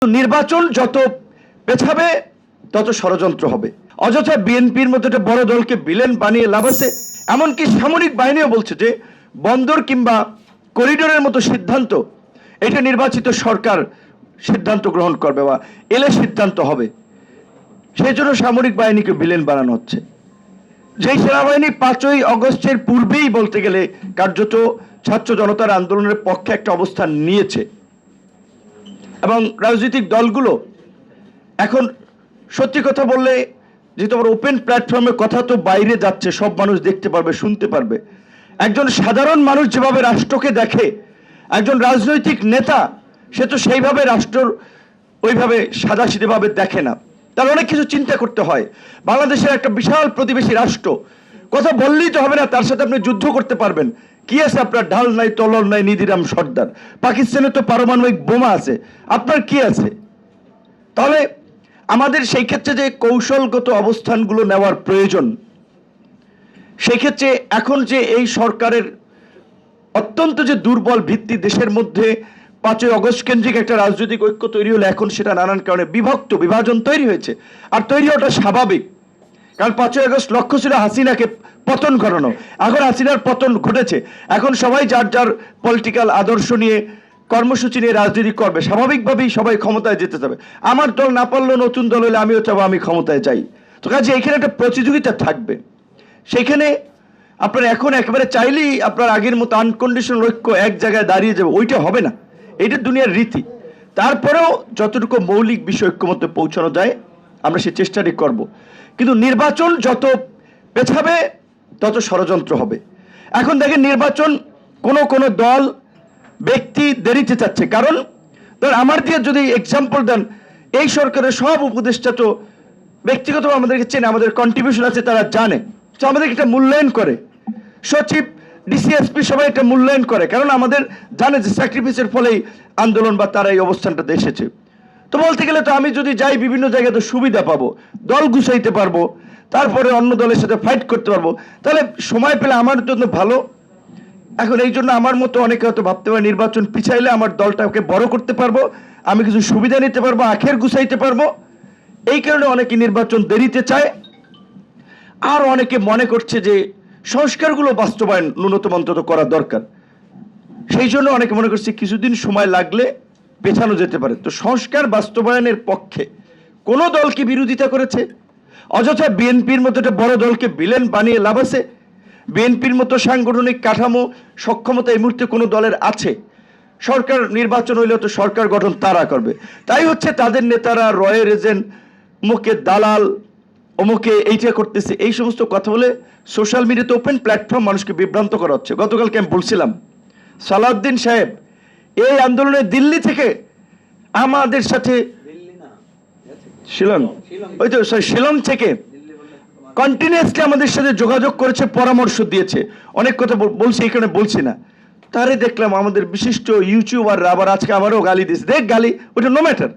নির্বাচন যত পেছাবে তত ষড়যন্ত্র হবে। অযথা বিএনপির মতো একটা বড় দলকে ভিলেন বানিয়ে লাভ আছে। এমনকি সামরিক বাহিনীও বলছে যে বন্দর কিংবা করিডোরের মতো সিদ্ধান্ত এটা নির্বাচিত সরকার সিদ্ধান্ত গ্রহণ করবে বা এলে সিদ্ধান্ত হবে। সেই জন্য সামরিক বাহিনীকে ভিলেন বানানো হচ্ছে। যেই সেনাবাহিনী 5ই অগস্টের পূর্বেই বলতে গেলে কার্যত ছাত্র জনতার আন্দোলনের পক্ষে একটা অবস্থান নিয়েছে, এবং রাজনৈতিক দলগুলো এখন সত্যি কথা বললে যেহেতু আমার ওপেন প্ল্যাটফর্মে কথা তো বাইরে যাচ্ছে, সব মানুষ দেখতে পারবে, শুনতে পারবে। একজন সাধারণ মানুষ যেভাবে রাষ্ট্রকে দেখে, একজন রাজনৈতিক নেতা সে তো সেইভাবে রাষ্ট্র ওইভাবে সাদাসিধেভাবে দেখে না, তার অনেক কিছু চিন্তা করতে হয়। বাংলাদেশের একটা বিশাল প্রতিবেশী রাষ্ট্র, কথা বললেই তো হবে না তার সাথে আপনি যুদ্ধ করতে পারবেন। কি আছে আপনার? ঢাল নাই, তলোয়ার নাই, নিধিরাম সর্দার। পাকিস্তানে তো পারমাণবিক বোমা আছে, আপনার কি আছে? তাহলে আমাদের সেই ক্ষেত্রে যে কৌশলগত অবস্থানগুলো নেওয়ার প্রয়োজন, সেই ক্ষেত্রে এখন যে এই সরকারের অত্যন্ত যে দুর্বল ভিত্তি, দেশের মধ্যে 5ই অগস্ট কেন্দ্রিক একটা রাজনৈতিক ঐক্য তৈরি হলে এখন সেটা নানান কারণে বিভক্ত, বিভাজন তৈরি হয়েছে। আর তৈরি হওয়াটা স্বাভাবিক, কারণ 5ই আগস্ট লক্ষ্য ছিল হাসিনাকে পতন করানো। এখন হাসিনার পতন ঘটেছে, এখন সবাই যার যার পলিটিক্যাল আদর্শ নিয়ে কর্মসূচি নিয়ে রাজনীতি করবে। স্বাভাবিকভাবেই সবাই ক্ষমতায় যেতে হবে। আমার দল না পারলেও নতুন দল হলে আমিও চাবো আমি ক্ষমতায় যাই। তো কাজে এখানে একটা প্রতিযোগিতা থাকবে। সেখানে আপনার এখন একেবারে চাইলেই আপনার আগের মতো আনকন্ডিশনাল ঐক্য এক জায়গায় দাঁড়িয়ে যাবে, ওইটা হবে না। এটা দুনিয়ার রীতি। তারপরেও যতটুকু মৌলিক বিষয় ঐক্যমত্যে পৌঁছানো যায় আমরা সে চেষ্টাটি করব। কিন্তু নির্বাচন যত পেছাবে তত ষড়যন্ত্র হবে। এখন দেখেন, নির্বাচন কোনো দল ব্যক্তি দেরিতে চাচ্ছে। কারণ ধর আমার দিয়ে যদি এক্সাম্পল দেন, এই সরকারের সব উপদেষ্টা তো ব্যক্তিগতভাবে আমাদেরকে চেনে, আমাদের কন্ট্রিবিউশন আছে, তারা জানে, তো আমাদেরকে একটা মূল্যায়ন করে। সচিব, ডিসিএসপি সবাই একটা মূল্যায়ন করে, কারণ আমাদের জানে যে স্যাক্রিফাইসের ফলেই আন্দোলন বা তারা এই অবস্থানটাতে এসেছে। তো বলতে গেলে তো আমি যদি যাই বিভিন্ন জায়গায় তো সুবিধা পাবো, দল গুছাইতে পারবো, তারপরে অন্য দলের সাথে ফাইট করতে পারবো, তাহলে সময় পেলে আমার জন্য ভালো। এখন এই জন্য আমার মতো অনেকে হয়তো ভাবতে পারে নির্বাচন পিছাইলে আমার দলটাকে বড় করতে পারবো, আমি কিছু সুবিধা নিতে পারবো, আখের গুছাইতে পারবো। এই কারণে অনেকে নির্বাচন দেরিতে চায়। আর অনেকে মনে করছে যে সংস্কারগুলো বাস্তবায়ন ন্যূনতম অন্তত করা দরকার। সেই জন্য অনেকে মনে করছে কিছুদিন সময় লাগলে পেছানো যেতে পারে। তো সংস্কার বাস্তবায়নের পক্ষে কোনো দল কি বিরোধিতা করেছে? অযথা বিএনপির মতো একটা বড় দলকে ভিলেন বানিয়ে লাভ আছে? বিএনপির মতো সাংগঠনিক কাঠামো সক্ষমতা এই মুহূর্তে কোনো দলের আছে? সরকার নির্বাচন হইলে তো সরকার গঠন তারা করবে। তাই হচ্ছে তাদের নেতারা রয়ের এজেন্ট, মুখে দালাল, অমুকে এইটা করতেছে, এই সমস্ত কথা বলে সোশ্যাল মিডিয়াতে ওপেন প্ল্যাটফর্ম মানুষকে বিভ্রান্ত করা হচ্ছে। গতকালকে আমি বলছিলাম, সালাউদ্দিন সাহেব এই আন্দোলনে দিল্লি থেকে আমাদের সাথে, শিলং থেকে কন্টিনিউয়াসলি আমাদের সাথে যোগাযোগ করেছে, পরামর্শ দিয়েছে, অনেক কথা বলছে, এখানে বলছি না। তারে দেখলাম আমাদের বিশিষ্ট ইউটিউবার আবার আজকে আমারও গালি দিয়েছে। দেখ গালি, ওটা নো ম্যাটার।